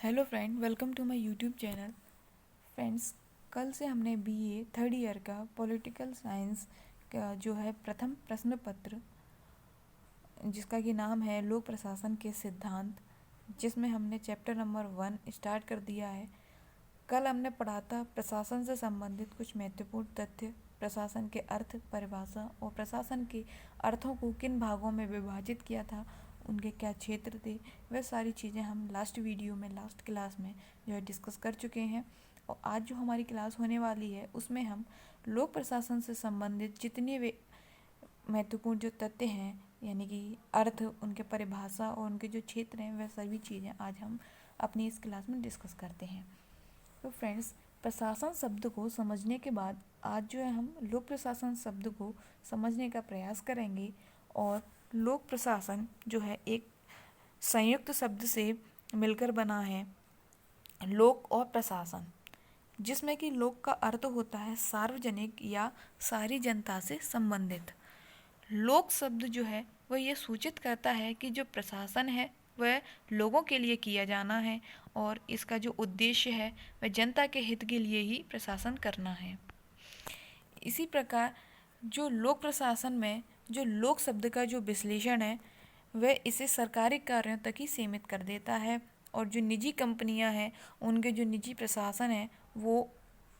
Hello friend, welcome to my YouTube channel. Friends, कल से हमने बीए थर्ड ईयर का पॉलिटिकल साइंस का जो है प्रथम प्रश्न पत्र, जिसका कि नाम है लोक प्रशासन के सिद्धांत, जिसमें हमने चैप्टर नंबर 1 स्टार्ट कर दिया है। कल हमने पढ़ा था प्रशासन से संबंधित कुछ महत्वपूर्ण तथ्य, प्रशासन के अर्थ, परिभाषा और प्रशासन के अर्थों को किन भागों में विभाजित किया था, उनके क्या क्षेत्र थे। वह सारी चीज़ें हम लास्ट क्लास में जो है डिस्कस कर चुके हैं। और आज जो हमारी क्लास होने वाली है उसमें हम लोक प्रशासन से संबंधित जितने वे महत्वपूर्ण जो तथ्य हैं, यानी कि अर्थ, उनके परिभाषा और उनके जो क्षेत्र हैं, वह सभी चीज़ें आज हम अपनी इस क्लास में डिस्कस करते हैं। तो फ्रेंड्स, प्रशासन शब्द को समझने के बाद आज जो है हम लोक प्रशासन शब्द को समझने का प्रयास करेंगे। और लोक प्रशासन जो है एक संयुक्त शब्द से मिलकर बना है, लोक और प्रशासन, जिसमें कि लोक का अर्थ होता है सार्वजनिक या सारी जनता से संबंधित। लोक शब्द जो है वह ये सूचित करता है कि जो प्रशासन है वह लोगों के लिए किया जाना है और इसका जो उद्देश्य है वह जनता के हित के लिए ही प्रशासन करना है। इसी प्रकार जो लोक प्रशासन में जो लोक शब्द का जो विश्लेषण है वह इसे सरकारी कार्यों तक ही सीमित कर देता है, और जो निजी कंपनियां हैं उनके जो निजी प्रशासन है वो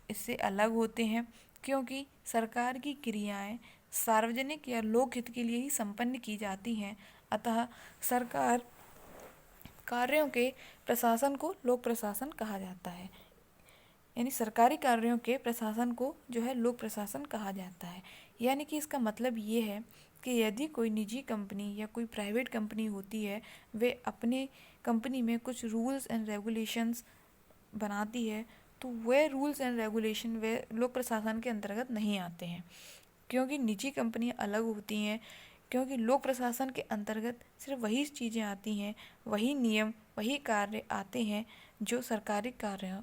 इससे अलग होते हैं, क्योंकि सरकार की क्रियाएं सार्वजनिक या लोक हित के लिए ही संपन्न की जाती हैं। अतः सरकार कार्यों के प्रशासन को लोक प्रशासन कहा जाता है, यानी सरकारी कार्यों के प्रशासन को जो है लोक प्रशासन कहा जाता है। यानी कि इसका मतलब ये है कि यदि कोई निजी कंपनी या कोई प्राइवेट कंपनी होती है, वे अपने कंपनी में कुछ रूल्स एंड रेगुलेशंस बनाती है, तो वह रूल्स एंड रेगुलेशन वे लोक प्रशासन के अंतर्गत नहीं आते हैं, क्योंकि निजी कंपनियां अलग होती हैं। क्योंकि लोक प्रशासन के अंतर्गत सिर्फ वही चीज़ें आती हैं, वही नियम, वही कार्य आते हैं जो सरकारी कार्यों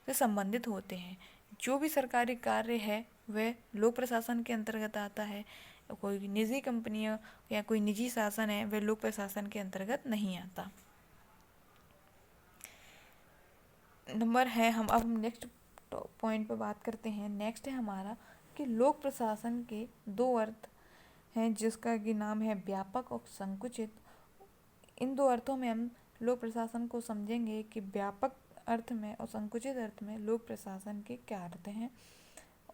से संबंधित होते हैं। जो भी सरकारी कार्य है वह लोक प्रशासन के अंतर्गत आता है। कोई निजी कंपनियां या कोई निजी शासन है वह लोक प्रशासन के अंतर्गत नहीं आता। नंबर है हम नेक्स्ट पॉइंट पर बात करते हैं। नेक्स्ट है हमारा कि लोक प्रशासन के दो अर्थ हैं, जिसका कि नाम है व्यापक और संकुचित। इन दो अर्थों में हम लोक प्रशासन को समझेंगे कि व्यापक अर्थ में और संकुचित अर्थ में लोक प्रशासन के क्या अर्थ हैं।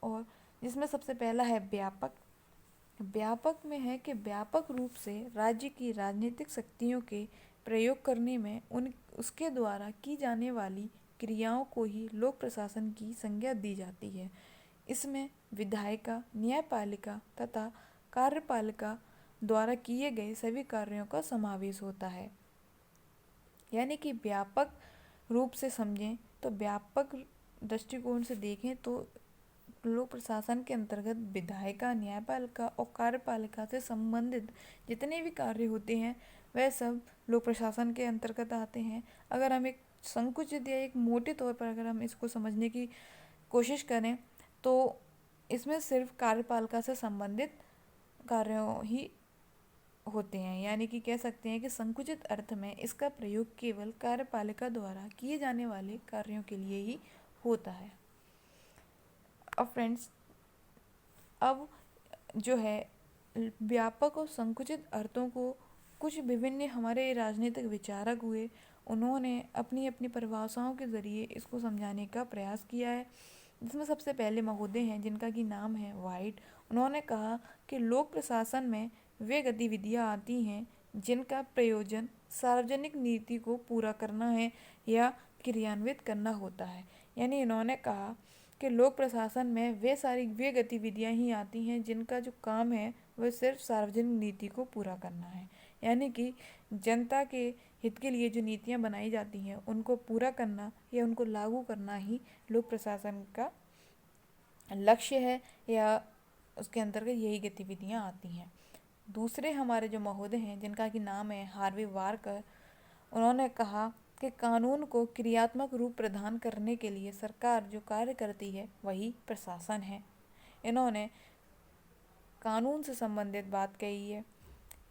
और जिसमें सबसे पहला है व्यापक। व्यापक में है कि व्यापक रूप से राज्य की राजनीतिक शक्तियों के प्रयोग करने में उसके द्वारा की जाने वाली क्रियाओं को ही लोक प्रशासन की संज्ञा दी जाती है। इसमें विधायिका, न्यायपालिका तथा कार्यपालिका द्वारा किए गए सभी कार्यों का समावेश होता है। यानी कि व्यापक रूप से समझें तो व्यापक दृष्टिकोण से देखें तो लोक प्रशासन के अंतर्गत विधायिका, न्यायपालिका और कार्यपालिका से संबंधित जितने भी कार्य होते हैं वह सब लोक प्रशासन के अंतर्गत आते हैं। अगर हम एक संकुचित या एक मोटे तौर पर अगर हम इसको समझने की कोशिश करें तो इसमें सिर्फ कार्यपालिका से संबंधित कार्यों ही होते हैं। यानी कि कह सकते हैं कि संकुचित अर्थ में इसका प्रयोग केवल कार्यपालिका द्वारा किए जाने वाले कार्यों के लिए ही होता है। अब फ्रेंड्स, अब जो है व्यापक और संकुचित अर्थों को कुछ विभिन्न हमारे राजनीतिक विचारक हुए, उन्होंने अपनी अपनी परिभाषाओं के ज़रिए इसको समझाने का प्रयास किया है। जिसमें सबसे पहले महोदय हैं जिनका कि नाम है वाइट। उन्होंने कहा कि लोक प्रशासन में वे गतिविधियां आती हैं जिनका प्रयोजन सार्वजनिक नीति को पूरा करना है या क्रियान्वित करना होता है। यानी इन्होंने कहा कि लोक प्रशासन में वे गतिविधियां ही आती हैं जिनका जो काम है वह सिर्फ सार्वजनिक नीति को पूरा करना है। यानी कि जनता के हित के लिए जो नीतियां बनाई जाती हैं उनको पूरा करना या उनको लागू करना ही लोक प्रशासन का लक्ष्य है, या उसके अंतर्गत यही गतिविधियां आती हैं। दूसरे हमारे जो महोदय हैं जिनका कि नाम है हार्वे वारकर, उन्होंने कहा कि कानून को क्रियात्मक रूप प्रदान करने के लिए सरकार जो कार्य करती है वही प्रशासन है। इन्होंने कानून से संबंधित बात कही है।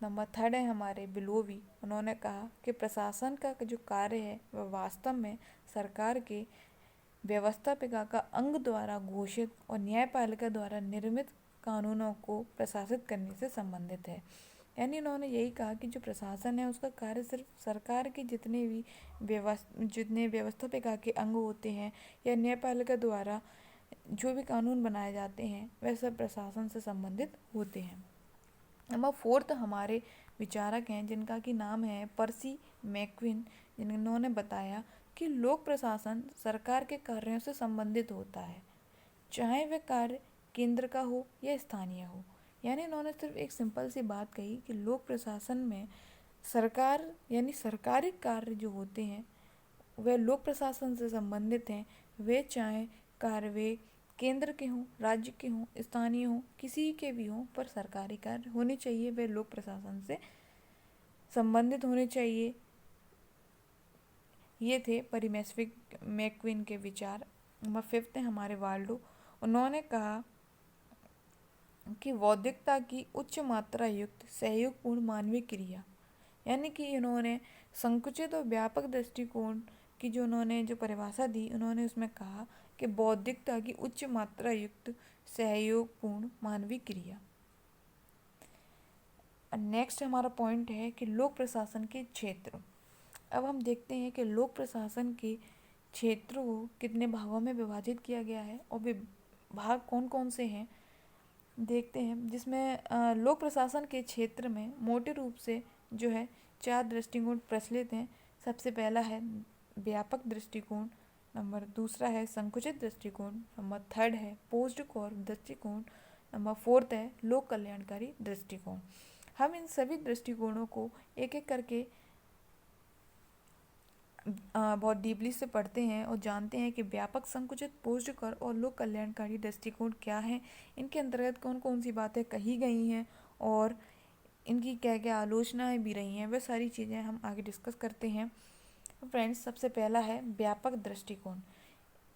नंबर थर्ड है हमारे बिलोवी। उन्होंने कहा कि प्रशासन का जो कार्य है वह वास्तव में सरकार के व्यवस्थापिका का अंग द्वारा घोषित और न्यायपालिका द्वारा निर्मित कानूनों को प्रशासित करने से संबंधित है। यानी उन्होंने यही कहा कि जो प्रशासन है उसका कार्य सिर्फ सरकार के जितने व्यवस्थापिका के अंग होते हैं या न्यायपालिका द्वारा जो भी कानून बनाए जाते हैं वह सब प्रशासन से संबंधित होते हैं। नंबर फोर्थ हमारे विचारक हैं जिनका कि नाम है पर्सी मैक्विन, जिन्होंने बताया कि लोक प्रशासन सरकार के कार्यों से संबंधित होता है, चाहे वह कार्य केंद्र का हो या स्थानीय हो। यानी इन्होंने सिर्फ एक सिंपल सी बात कही कि लोक प्रशासन में सरकार यानी सरकारी कार्य जो होते हैं वह लोक प्रशासन से संबंधित हैं, वे चाहे कार्य वे केंद्र के हों, राज्य के हों, स्थानीय हों, किसी के भी हों, पर सरकारी कार्य होने चाहिए वे लोक प्रशासन से संबंधित होने चाहिए। ये थे परिमेस्विक मैक्विन के विचार। नंबर फिफ्थ है हमारे वाल्डो। उन्होंने कहा कि बौद्धिकता की उच्च मात्रा युक्त सहयोगपूर्ण मानवीय क्रिया, यानी कि इन्होंने संकुचित और व्यापक दृष्टिकोण की जो परिभाषा दी, उन्होंने उसमें कहा कि बौद्धिकता की उच्च मात्रा युक्त सहयोगपूर्ण मानवीय क्रिया। नेक्स्ट हमारा पॉइंट है कि लोक प्रशासन के क्षेत्र। अब हम देखते हैं कि लोक प्रशासन के क्षेत्रों को कितने भागों में विभाजित किया गया है और वे भाग कौन कौन से हैं देखते हैं, जिसमें लोक प्रशासन के क्षेत्र में मोटे रूप से जो है 4 दृष्टिकोण प्रचलित हैं। सबसे पहला है व्यापक दृष्टिकोण, नंबर दूसरा है संकुचित दृष्टिकोण, नंबर थर्ड है पोस्ट कॉर्प दृष्टिकोण, नंबर फोर्थ है लोक कल्याणकारी दृष्टिकोण। हम इन सभी दृष्टिकोणों को एक एक करके बहुत डीपली से पढ़ते हैं और जानते हैं कि व्यापक, संकुचित, पोस्ट कर और लोक कल्याणकारी दृष्टिकोण क्या है, इनके अंतर्गत कौन कौन सी बातें कही गई हैं और इनकी क्या क्या आलोचनाएं भी रही हैं, वह सारी चीज़ें हम आगे डिस्कस करते हैं। तो फ्रेंड्स, सबसे पहला है व्यापक दृष्टिकोण।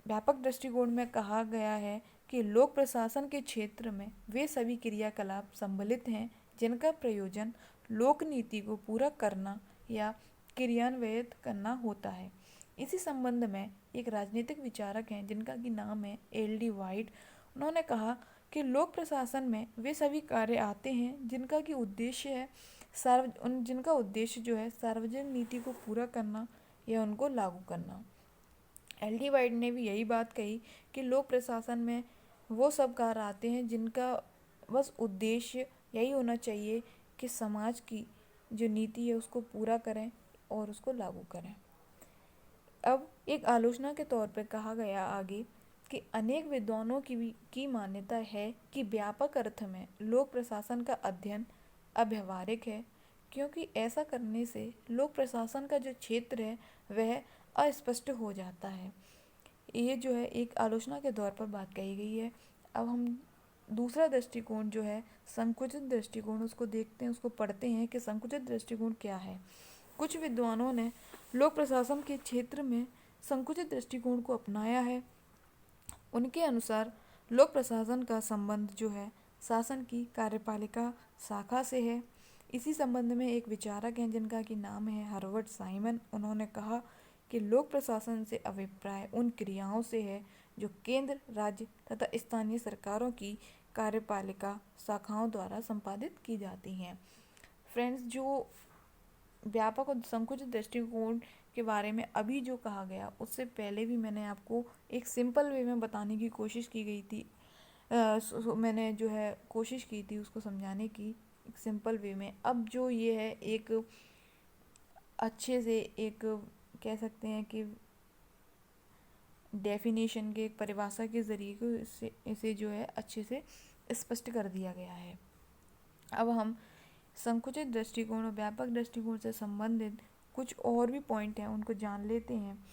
व्यापक दृष्टिकोण में कहा गया है कि लोक प्रशासन के क्षेत्र में वे सभी क्रियाकलाप सम्मिलित हैं जिनका प्रयोजन लोक नीति को पूरा करना या क्रियान्वित करना होता है। इसी संबंध में एक राजनीतिक विचारक हैं जिनका कि नाम है एल.डी. वाइट। उन्होंने कहा कि लोक प्रशासन में वे सभी कार्य आते हैं जिनका उद्देश्य जो है सार्वजनिक नीति को पूरा करना या उनको लागू करना। एल.डी. वाइट ने भी यही बात कही कि लोक प्रशासन में वो सब कार्य आते हैं जिनका बस उद्देश्य यही होना चाहिए कि समाज की जो नीति है उसको पूरा करें और उसको लागू करें। अब एक आलोचना के तौर पर कहा गया आगे कि अनेक विद्वानों की मान्यता है कि व्यापक अर्थ में लोक प्रशासन का अध्ययन अव्यावहारिक है, क्योंकि ऐसा करने से लोक प्रशासन का जो क्षेत्र है वह अस्पष्ट हो जाता है। ये जो है एक आलोचना के तौर पर बात कही गई है। अब हम दूसरा दृष्टिकोण जो है संकुचित दृष्टिकोण, उसको देखते हैं, उसको पढ़ते हैं कि संकुचित दृष्टिकोण क्या है। कुछ विद्वानों ने लोक प्रशासन के क्षेत्र में संकुचित दृष्टिकोण को अपनाया है। उनके अनुसार लोक प्रशासन का संबंध जो है शासन की कार्यपालिका शाखा से है। इसी संबंध में एक विचारक हैं जिनका कि नाम है हर्बर्ट साइमन। उन्होंने कहा कि लोक प्रशासन से अभिप्राय उन क्रियाओं से है जो केंद्र, राज्य तथा स्थानीय सरकारों की कार्यपालिका शाखाओं द्वारा संपादित की जाती हैं। फ्रेंड्स, जो व्यापक और संकुचित दृष्टिकोण के बारे में अभी जो कहा गया उससे पहले भी मैंने आपको एक सिंपल वे में बताने की कोशिश की गई थी। मैंने जो है कोशिश की थी उसको समझाने की एक सिंपल वे में। अब जो ये है एक अच्छे से एक कह सकते हैं कि डेफिनेशन के एक परिभाषा के ज़रिए को इसे जो है अच्छे से स्पष्ट कर दिया गया है। अब हम संकुचित दृष्टिकोण और व्यापक दृष्टिकोण से संबंधित कुछ और भी पॉइंट हैं उनको जान लेते हैं।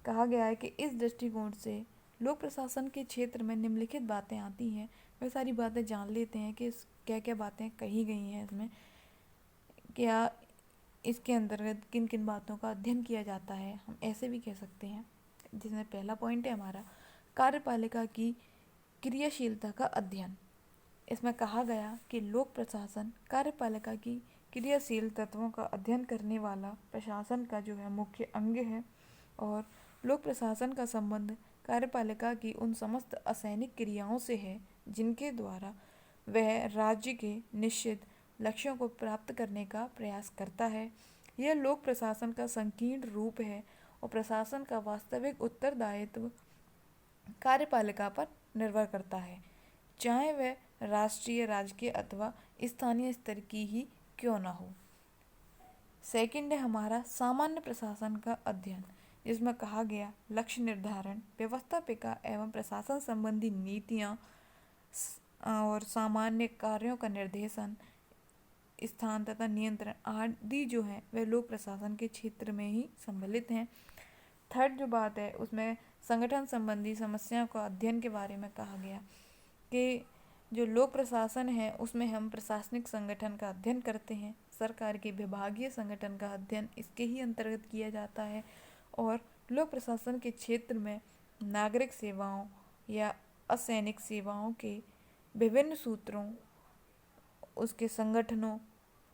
कहा गया है कि इस दृष्टिकोण से लोक प्रशासन के क्षेत्र में निम्नलिखित बातें आती हैं। वह सारी बातें जान लेते हैं कि क्या क्या बातें कही गई हैं इसमें, क्या इसके अंतर्गत किन किन बातों का अध्ययन किया जाता है, हम ऐसे भी कह सकते हैं। जिसमें पहला पॉइंट है हमारा कार्यपालिका की क्रियाशीलता का अध्ययन। इसमें कहा गया कि लोक प्रशासन कार्यपालिका की क्रियाशील तत्वों का अध्ययन करने वाला प्रशासन का जो है मुख्य अंग है। और लोक प्रशासन का संबंध कार्यपालिका की उन समस्त असैनिक क्रियाओं से है जिनके द्वारा वह राज्य के निश्चित लक्ष्यों को प्राप्त करने का प्रयास करता है। यह लोक प्रशासन का संकीर्ण रूप है और प्रशासन का वास्तविक उत्तरदायित्व कार्यपालिका पर निर्भर करता है, चाहे वह राष्ट्रीय, राजकीय अथवा स्थानीय स्तर की ही क्यों ना हो। सेकंड है हमारा सामान्य प्रशासन का अध्ययन, जिसमें कहा गया लक्ष्य निर्धारण, व्यवस्थापिका एवं प्रशासन संबंधी नीतियाँ और सामान्य कार्यों का निर्देशन, स्थान तथा नियंत्रण आदि जो है वह लोक प्रशासन के क्षेत्र में ही सम्मिलित हैं। थर्ड जो बात है उसमें संगठन संबंधी समस्याओं का अध्ययन के बारे में कहा गया कि जो लोक प्रशासन है उसमें हम प्रशासनिक संगठन का अध्ययन करते हैं। सरकार के विभागीय संगठन का अध्ययन इसके ही अंतर्गत किया जाता है। और लोक प्रशासन के क्षेत्र में नागरिक सेवाओं या असैनिक सेवाओं के विभिन्न सूत्रों, उसके संगठनों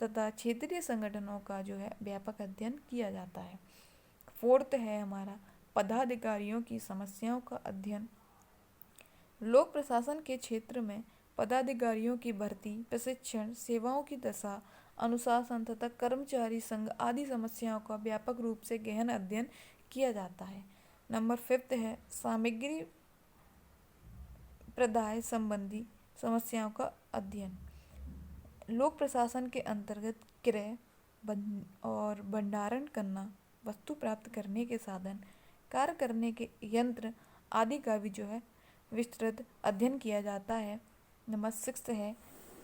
तथा क्षेत्रीय संगठनों का जो है व्यापक अध्ययन किया जाता है। फोर्थ है हमारा पदाधिकारियों की समस्याओं का अध्ययन। लोक प्रशासन के क्षेत्र में पदाधिकारियों की भर्ती, प्रशिक्षण, सेवाओं की दशा, अनुशासन तथा कर्मचारी संघ आदि समस्याओं का व्यापक रूप से गहन अध्ययन किया जाता है। नंबर 5 है सामग्री प्रदाय संबंधी समस्याओं का अध्ययन। लोक प्रशासन के अंतर्गत क्रय और भंडारण करना, वस्तु प्राप्त करने के साधन, कार्य करने के यंत्र आदि का भी जो है विस्तृत अध्ययन किया जाता है। नंबर 6 है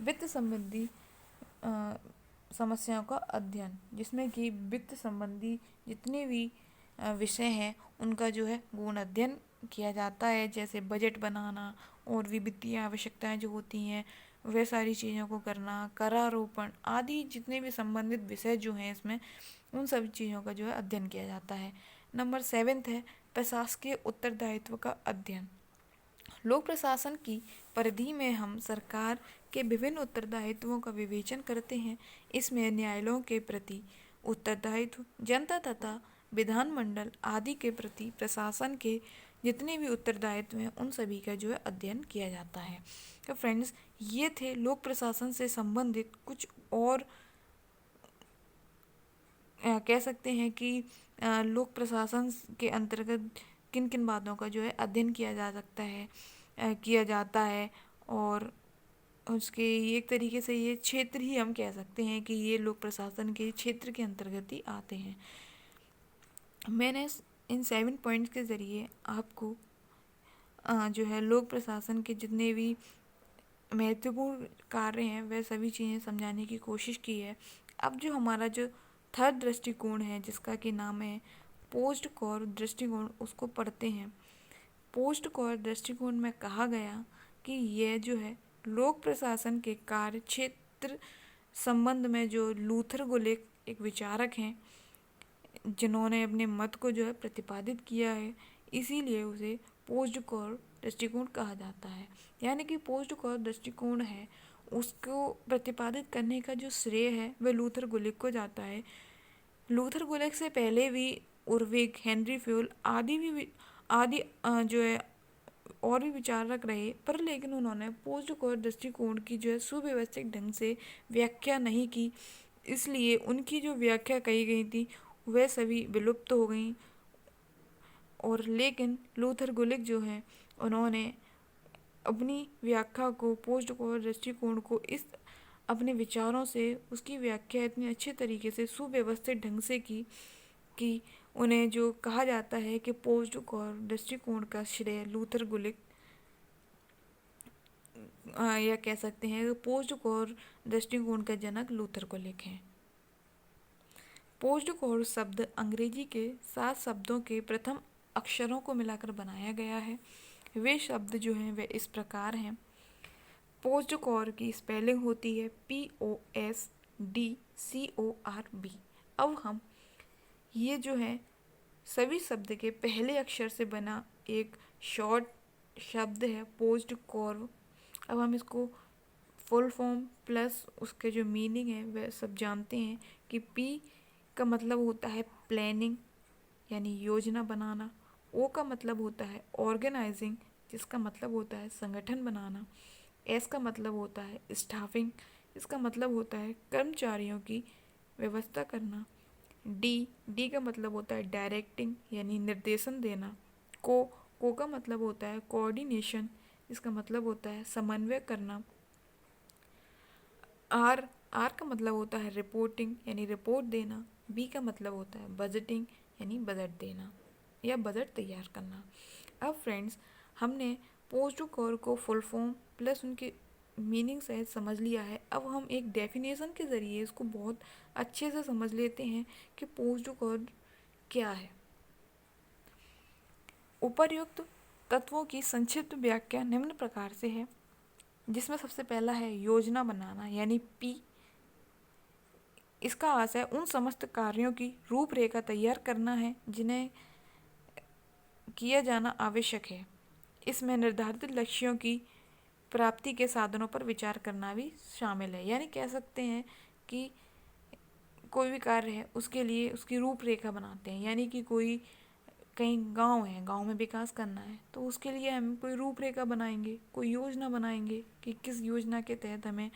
वित्त संबंधी समस्याओं का अध्ययन, जिसमें कि वित्त संबंधी जितने भी विषय हैं उनका जो है गौण अध्ययन किया जाता है, जैसे बजट बनाना और भी वित्तीय आवश्यकताएं जो होती हैं वह सारी चीज़ों को करना, करारोपण आदि जितने भी संबंधित विषय जो हैं इसमें उन सभी चीज़ों का जो है अध्ययन किया जाता है। नंबर 7 है प्रशासकीय उत्तरदायित्व का अध्ययन। लोक प्रशासन की परिधि में हम सरकार के विभिन्न उत्तरदायित्वों का विवेचन करते हैं। इसमें न्यायालयों के प्रति उत्तरदायित्व, जनता तथा विधानमंडल आदि के प्रति प्रशासन के जितने भी उत्तरदायित्व हैं उन सभी का जो है अध्ययन किया जाता है। तो फ्रेंड्स, ये थे लोक प्रशासन से संबंधित कुछ और कह सकते हैं कि लोक प्रशासन के अंतर्गत किन किन बातों का जो है अध्ययन किया जा सकता है, किया जाता है। और उसके एक तरीके से ये क्षेत्र ही हम कह सकते हैं कि ये लोक प्रशासन के क्षेत्र के अंतर्गत ही आते हैं। मैंने इन 7 पॉइंट्स के ज़रिए आपको जो है लोक प्रशासन के जितने भी महत्वपूर्ण कार्य हैं वह सभी चीज़ें समझाने की कोशिश की है। अब जो हमारा जो थर्ड दृष्टिकोण है जिसका कि नाम है पोस्ट कॉर दृष्टिकोण, उसको पढ़ते हैं। पोस्ट कॉर दृष्टिकोण में कहा गया कि यह जो है लोक प्रशासन के कार्य क्षेत्र संबंध में जो लूथर गुलिक एक विचारक हैं जिन्होंने अपने मत को जो है प्रतिपादित किया है, इसीलिए उसे पोस्ट कॉर दृष्टिकोण कहा जाता है। यानी कि पोस्ट कॉर दृष्टिकोण है उसको प्रतिपादित करने का जो श्रेय है वह लूथर गुलिक को जाता है। लूथर गुलिक से पहले भी उर्विक, हेनरी फ्यूल आदि जो है और भी विचारक रहे, पर लेकिन उन्होंने पोस्ट कॉर दृष्टिकोण की जो है सुव्यवस्थित ढंग से व्याख्या नहीं की, इसलिए उनकी जो व्याख्या कही गई थी वह सभी विलुप्त हो गई। और लेकिन लूथर गुलिक जो है उन्होंने अपनी व्याख्या को, पोस्ट कॉर दृष्टिकोण को इस अपने विचारों से उसकी व्याख्या इतनी अच्छे तरीके से सुव्यवस्थित ढंग से की कि उन्हें जो कहा जाता है कि पोस्ट कॉर दृष्टिकोण का श्रेय लूथर गुलिक, या कह सकते हैं पोस्ट कॉर दृष्टिकोण का जनक लूथर गुलिक हैं। पोस्ट कॉर शब्द अंग्रेजी के 7 शब्दों के प्रथम अक्षरों को मिलाकर बनाया गया है। वे शब्द जो हैं वे इस प्रकार हैं। पोस्ट कॉर की स्पेलिंग होती है POSDCORB। अब हम ये जो है सभी शब्द के पहले अक्षर से बना एक शॉर्ट शब्द है पोस्ट कॉर। अब हम इसको फुल फॉर्म प्लस उसके जो मीनिंग है वह सब जानते हैं कि पी का मतलब होता है प्लानिंग यानी योजना बनाना। ओ का मतलब होता है ऑर्गेनाइजिंग, जिसका मतलब होता है संगठन बनाना। एस का मतलब होता है स्टाफिंग, इसका मतलब होता है कर्मचारियों की व्यवस्था करना। डी डी का मतलब होता है डायरेक्टिंग यानी निर्देशन देना। को का मतलब होता है कोऑर्डिनेशन, इसका मतलब होता है समन्वय करना। आर आर का मतलब होता है रिपोर्टिंग यानी रिपोर्ट देना। बी का मतलब होता है बजटिंग यानी बजट देना या बजट तैयार करना। अब फ्रेंड्स, हमने पोस्ट कोर को फुल फॉर्म प्लस उनके मीनिंग सहित समझ लिया है। अब हम एक डेफिनेशन के ज़रिए इसको बहुत अच्छे से समझ लेते हैं कि पोस्ट कोर क्या है। उपर्युक्त तत्वों की संक्षिप्त व्याख्या निम्न प्रकार से है, जिसमें सबसे पहला है योजना बनाना यानी पी। इसका आशय उन समस्त कार्यों की रूपरेखा तैयार करना है जिन्हें किया जाना आवश्यक है। इसमें निर्धारित लक्ष्यों की प्राप्ति के साधनों पर विचार करना भी शामिल है। यानी कह सकते हैं कि कोई भी कार्य है उसके लिए उसकी रूपरेखा बनाते हैं, यानी कि कोई कहीं गांव है, गांव में विकास करना है तो उसके लिए हम कोई रूपरेखा बनाएंगे, कोई योजना बनाएंगे कि किस योजना के तहत हमें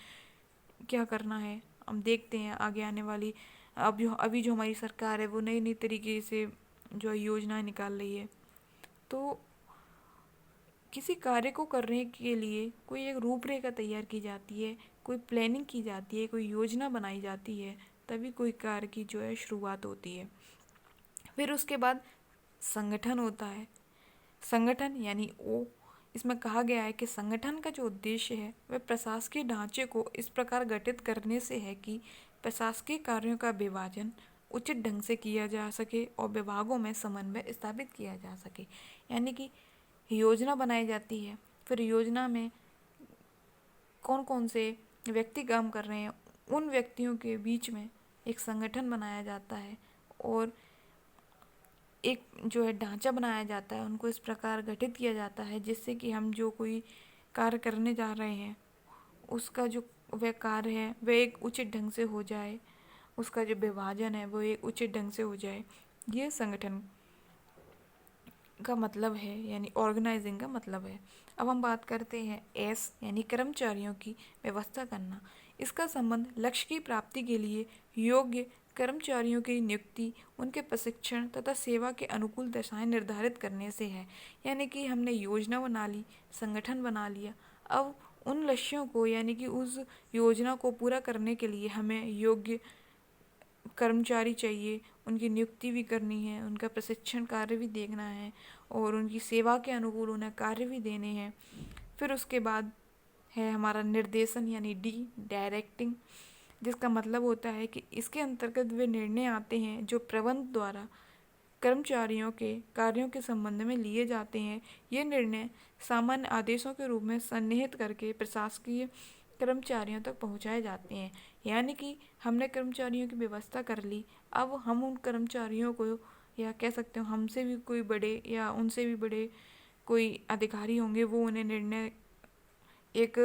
क्या करना है। हम देखते हैं आगे आने वाली अभी जो हमारी सरकार है वो नई नई तरीके से जो योजनाएं निकाल रही है। तो किसी कार्य को करने के लिए कोई एक रूपरेखा तैयार की जाती है, कोई प्लानिंग की जाती है, कोई योजना बनाई जाती है, तभी कोई कार्य की जो है शुरुआत होती है। फिर उसके बाद संगठन होता है। संगठन यानी ओ, इसमें कहा गया है कि संगठन का जो उद्देश्य है वह प्रशासकीय ढांचे को इस प्रकार गठित करने से है कि प्रशासकीय कार्यों का विभाजन उचित ढंग से किया जा सके और विभागों में समन्वय स्थापित किया जा सके। यानी कि योजना बनाई जाती है, फिर योजना में कौन कौन से व्यक्ति काम कर रहे हैं उन व्यक्तियों के बीच में एक संगठन बनाया जाता है और एक जो है ढांचा बनाया जाता है, उनको इस प्रकार गठित किया जाता है जिससे कि हम जो कोई कार्य करने जा रहे हैं उसका जो वह कार्य है वह एक उचित ढंग से हो जाए, उसका जो विभाजन है वो एक उचित ढंग से हो जाए। ये संगठन का मतलब है यानी ऑर्गेनाइजिंग का मतलब है। अब हम बात करते हैं एस यानी कर्मचारियों की व्यवस्था करना। इसका संबंध लक्ष्य की प्राप्ति के लिए योग्य कर्मचारियों की नियुक्ति, उनके प्रशिक्षण तथा सेवा के अनुकूल दशाएं निर्धारित करने से है। यानी कि हमने योजना बना ली, संगठन बना लिया, अब उन लक्ष्यों को यानी कि उस योजना को पूरा करने के लिए हमें योग्य कर्मचारी चाहिए, उनकी नियुक्ति भी करनी है, उनका प्रशिक्षण कार्य भी देखना है और उनकी सेवा के अनुकूल उन्हें कार्य भी देने हैं। फिर उसके बाद है हमारा निर्देशन यानी डी डायरेक्टिंग, जिसका मतलब होता है कि इसके अंतर्गत वे निर्णय आते हैं जो प्रबंध द्वारा कर्मचारियों के कार्यों के संबंध में लिए जाते हैं। ये निर्णय सामान्य आदेशों के रूप में सन्निहित करके प्रशासकीय कर्मचारियों तक पहुंचाए जाते हैं। यानी कि हमने कर्मचारियों की व्यवस्था कर ली, अब हम उन कर्मचारियों को या कह सकते हो हमसे भी कोई बड़े या उनसे भी बड़े कोई अधिकारी होंगे, वो उन्हें निर्णय एक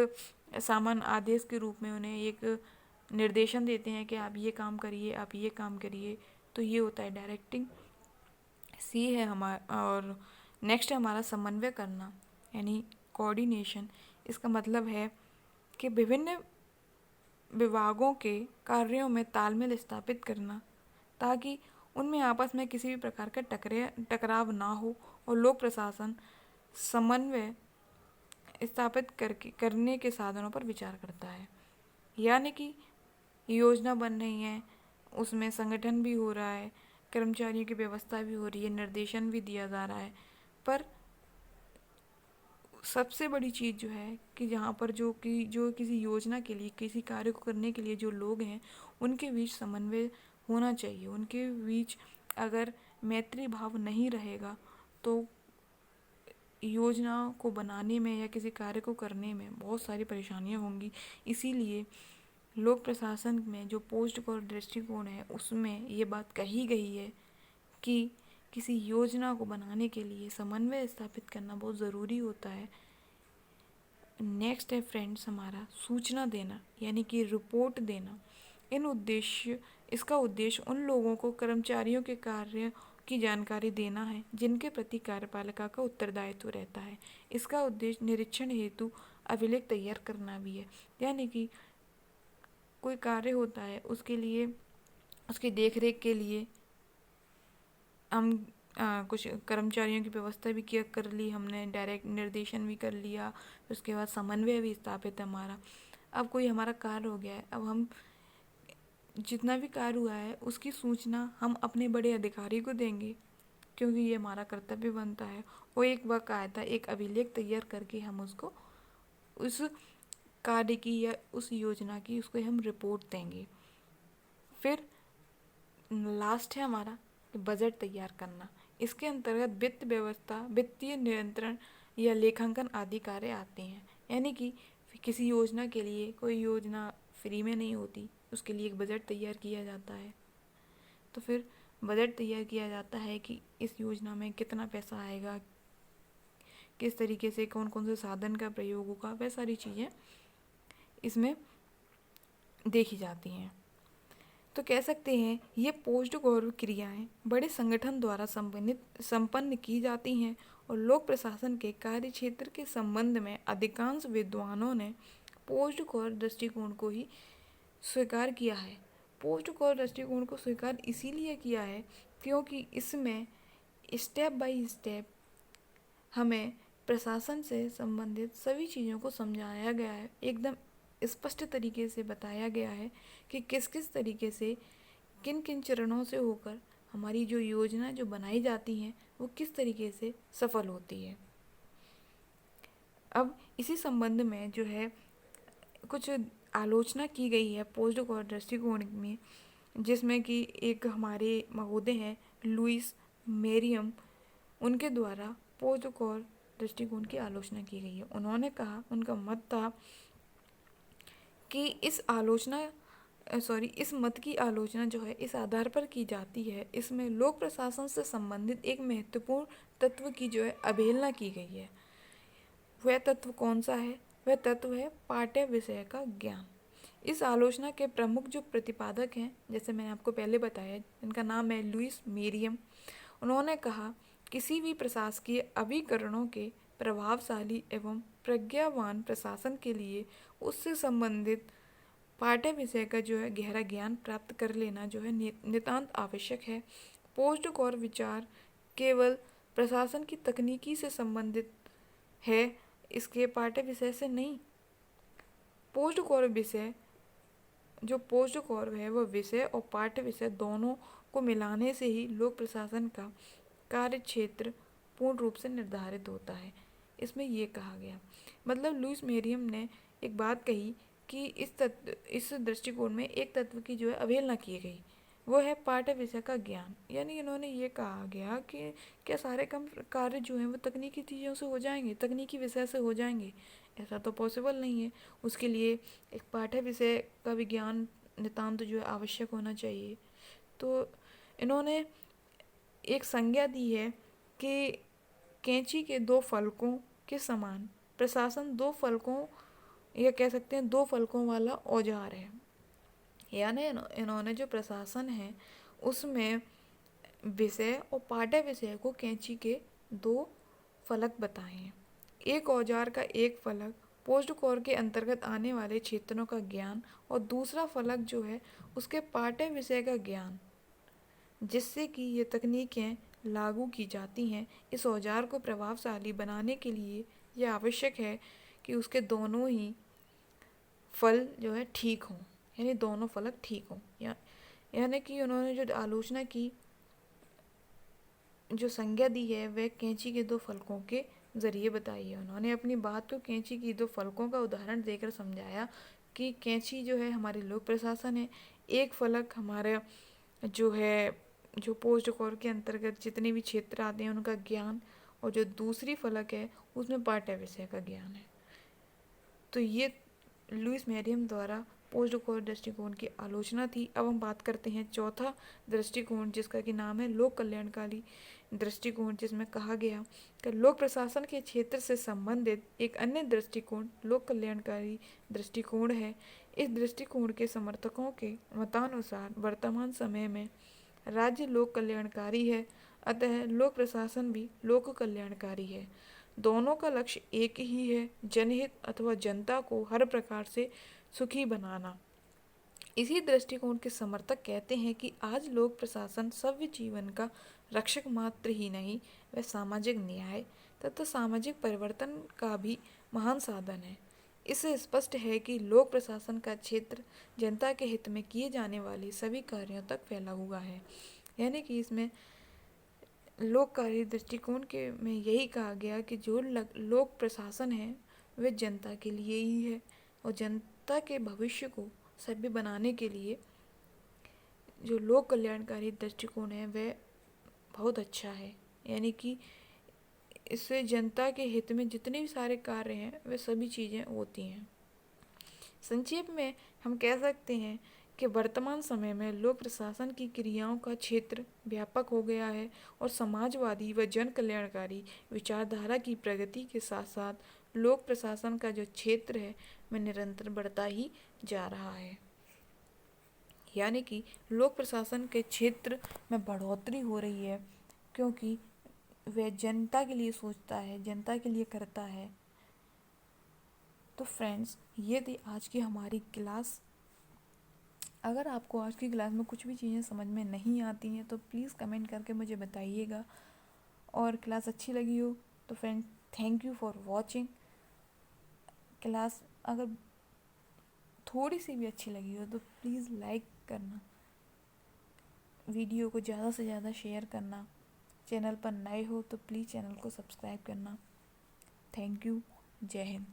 सामान्य आदेश के रूप में उन्हें एक निर्देशन देते हैं कि आप ये काम करिए, आप ये काम करिए। तो ये होता है डायरेक्टिंग। सी है हमारा, और नेक्स्ट है हमारा समन्वय करना यानी कोऑर्डिनेशन। इसका मतलब है कि विभिन्न विभागों के कार्यों में तालमेल स्थापित करना ताकि उनमें आपस में किसी भी प्रकार का टकराव ना हो और लोक प्रशासन समन्वय स्थापित करने के साधनों पर विचार करता है। यानी कि योजना बन रही है, उसमें संगठन भी हो रहा है, कर्मचारियों की व्यवस्था भी हो रही है, निर्देशन भी दिया जा रहा है, पर सबसे बड़ी चीज़ जो है कि जहाँ पर जो किसी योजना के लिए, किसी कार्य को करने के लिए जो लोग हैं उनके बीच समन्वय होना चाहिए। उनके बीच अगर मैत्री भाव नहीं रहेगा तो योजना को बनाने में या किसी कार्य को करने में बहुत सारी परेशानियाँ होंगी। इसीलिए लोक प्रशासन में जो पोस्ट और दृष्टिकोण है उसमें ये बात कही गई है कि किसी योजना को बनाने के लिए समन्वय स्थापित करना बहुत ज़रूरी होता है। नेक्स्ट है फ्रेंड्स हमारा सूचना देना, यानी कि रिपोर्ट देना। इसका उद्देश्य उन लोगों को कर्मचारियों के कार्य की जानकारी देना है जिनके प्रति कार्यपालिका का उत्तरदायित्व रहता है। इसका उद्देश्य निरीक्षण हेतु अभिलेख तैयार करना भी है, यानी कि कोई कार्य होता है उसके लिए, उसकी देखरेख के लिए हम कुछ कर्मचारियों की व्यवस्था भी किया कर ली हमने, डायरेक्ट निर्देशन भी कर लिया, उसके बाद समन्वय भी स्थापित है हमारा। अब कोई हमारा कार्य हो गया है, अब हम जितना भी कार्य हुआ है उसकी सूचना हम अपने बड़े अधिकारी को देंगे, क्योंकि ये हमारा कर्तव्य बनता है। और एक बाकायदा एक अभिलेख तैयार करके हम उसको उस कार्य की या उस योजना की उसको हम रिपोर्ट देंगे। फिर लास्ट है हमारा बजट तैयार करना। इसके अंतर्गत वित्त व्यवस्था, वित्तीय नियंत्रण या लेखांकन आदि कार्य आते हैं। यानी कि किसी योजना के लिए, कोई योजना फ्री में नहीं होती, उसके लिए एक बजट तैयार किया जाता है। तो फिर बजट तैयार किया जाता है कि इस योजना में कितना पैसा आएगा, किस तरीके से कौन कौन से साधन का प्रयोग होगा, वह सारी चीज़ें इसमें देखी जाती हैं। तो कह सकते हैं ये पोस्ट गौरव क्रियाएं बड़े संगठन द्वारा संपन्न की जाती हैं और लोक प्रशासन के कार्य क्षेत्र के संबंध में अधिकांश विद्वानों ने पोस्ट गौरव दृष्टिकोण को ही स्वीकार किया है। पोस्ट गौरव दृष्टिकोण को स्वीकार इसीलिए किया है क्योंकि इसमें स्टेप बाय स्टेप हमें प्रशासन से संबंधित सभी चीज़ों को समझाया गया है, एकदम स्पष्ट तरीके से बताया गया है कि किस किस तरीके से, किन किन चरणों से होकर हमारी जो योजना जो बनाई जाती हैं वो किस तरीके से सफल होती है। अब इसी संबंध में जो है कुछ आलोचना की गई है पोस्ट गौरव दृष्टिकोण में, जिसमें कि एक हमारे महोदय हैं लुईस मेरियम, उनके द्वारा पोस्ट गौरव दृष्टिकोण की आलोचना की गई है। उन्होंने कहा, उनका मत था कि इस मत की आलोचना जो है इस आधार पर की जाती है, इसमें लोक प्रशासन से संबंधित एक महत्वपूर्ण तत्व की जो है अवहेलना की गई है। वह तत्व कौन सा है? वह तत्व है पाठ्य विषय का ज्ञान। इस आलोचना के प्रमुख जो प्रतिपादक हैं, जैसे मैंने आपको पहले बताया, इनका नाम है लुईस मेरियम। उन्होंने कहा किसी भी प्रशासकीय अभिकरणों के प्रभावशाली एवं प्रज्ञावान प्रशासन के लिए उससे संबंधित पाठ्य विषय का जो है गहरा ज्ञान प्राप्त कर लेना जो है नितांत आवश्यक है। पोस्ट गौरव विचार केवल प्रशासन की तकनीकी से संबंधित है, इसके पाठ्य विषय से नहीं। पोस्ट गौरव विषय, जो पोस्ट गौरव है वह विषय और पाठ्य विषय दोनों को मिलाने से ही लोक प्रशासन का कार्य क्षेत्र पूर्ण रूप से निर्धारित होता है। इसमें ये कहा गया, मतलब लुईस मेरियम ने एक बात कही कि इस दृष्टिकोण में एक तत्व की जो है अवहेलना की गई, वो है पाठ्य विषय का ज्ञान। यानी इन्होंने ये कहा गया कि क्या सारे कम कार्य जो हैं वो तकनीकी चीज़ों से हो जाएंगे, तकनीकी विषय से हो जाएंगे? ऐसा तो पॉसिबल नहीं है। उसके लिए एक पाठ्य विषय का भी ज्ञान नितांत जो है आवश्यक होना चाहिए। तो इन्होंने एक संज्ञा दी है कि कैंची के दो फलकों के समान प्रशासन दो फलकों, या कह सकते हैं दो फलकों वाला औजार है। यानी इन्होंने जो प्रशासन है उसमें विषय और पाठ्य विषय को कैंची के दो फलक बताए हैं। एक औजार का एक फलक पोस्ट गौरव के अंतर्गत आने वाले क्षेत्रों का ज्ञान और दूसरा फलक जो है उसके पाठ्य विषय का ज्ञान, जिससे कि ये तकनीकें लागू की जाती हैं। इस औजार को प्रभावशाली बनाने के लिए यह आवश्यक है कि उसके दोनों ही फल जो है ठीक हों, यानी दोनों फलक ठीक हों। यानी कि उन्होंने जो आलोचना की, जो संज्ञा दी है, वह कैंची के दो फलकों के ज़रिए बताई है। उन्होंने अपनी बात को कैंची की दो फलकों का उदाहरण देकर समझाया कि कैंची जो है हमारी लोक प्रशासन है, एक फलक हमारा जो है जो पोस्ट गौरव के अंतर्गत जितने भी क्षेत्र आते हैं उनका ज्ञान, और जो दूसरी फलक है उसमें पाठ्य विषय का ज्ञान है। तो ये लुईस मेरियम द्वारा पोस्ट गौरव दृष्टिकोण की आलोचना थी। अब हम बात करते हैं चौथा दृष्टिकोण, जिसका कि नाम है लोक कल्याणकारी दृष्टिकोण, जिसमें कहा गया कि लोक प्रशासन के क्षेत्र से संबंधित एक अन्य दृष्टिकोण लोक कल्याणकारी दृष्टिकोण है। इस दृष्टिकोण के समर्थकों के मतानुसार वर्तमान समय में राज्य लोक कल्याणकारी है, अतः लोक प्रशासन भी लोक कल्याणकारी है। दोनों का लक्ष्य एक ही है, जनहित अथवा जनता को हर प्रकार से सुखी बनाना। इसी दृष्टिकोण के समर्थक कहते हैं कि आज लोक प्रशासन सभ्य जीवन का रक्षक मात्र ही नहीं, वह सामाजिक न्याय तथा सामाजिक परिवर्तन का भी महान साधन है। इससे स्पष्ट है कि लोक प्रशासन का क्षेत्र जनता के हित में किए जाने वाले सभी कार्यों तक फैला हुआ है। यानी कि इसमें लोककारी दृष्टिकोण के में यही कहा गया कि जो लोक प्रशासन है वह जनता के लिए ही है और जनता के भविष्य को सभ्य बनाने के लिए जो लोक कल्याणकारी दृष्टिकोण है वह बहुत अच्छा है। यानी कि इससे जनता के हित में जितने भी सारे कार्य हैं वे सभी चीज़ें होती हैं। संक्षेप में हम कह सकते हैं कि वर्तमान समय में लोक प्रशासन की क्रियाओं का क्षेत्र व्यापक हो गया है और समाजवादी व जन कल्याणकारी विचारधारा की प्रगति के साथ साथ लोक प्रशासन का जो क्षेत्र है वह निरंतर बढ़ता ही जा रहा है। यानी कि लोक प्रशासन के क्षेत्र में बढ़ोतरी हो रही है क्योंकि वह जनता के लिए सोचता है, जनता के लिए करता है। तो फ्रेंड्स, ये थी आज की हमारी क्लास। अगर आपको आज की क्लास में कुछ भी चीज़ें समझ में नहीं आती हैं तो प्लीज़ कमेंट करके मुझे बताइएगा, और क्लास अच्छी लगी हो तो friends thank you for watching. Class अगर थोड़ी सी भी अच्छी लगी हो तो प्लीज़ लाइक करना, वीडियो को ज़्यादा से ज़्यादा शेयर करना, चैनल पर नए हो तो प्लीज़ चैनल को सब्सक्राइब करना। Thank you. जय हिंद।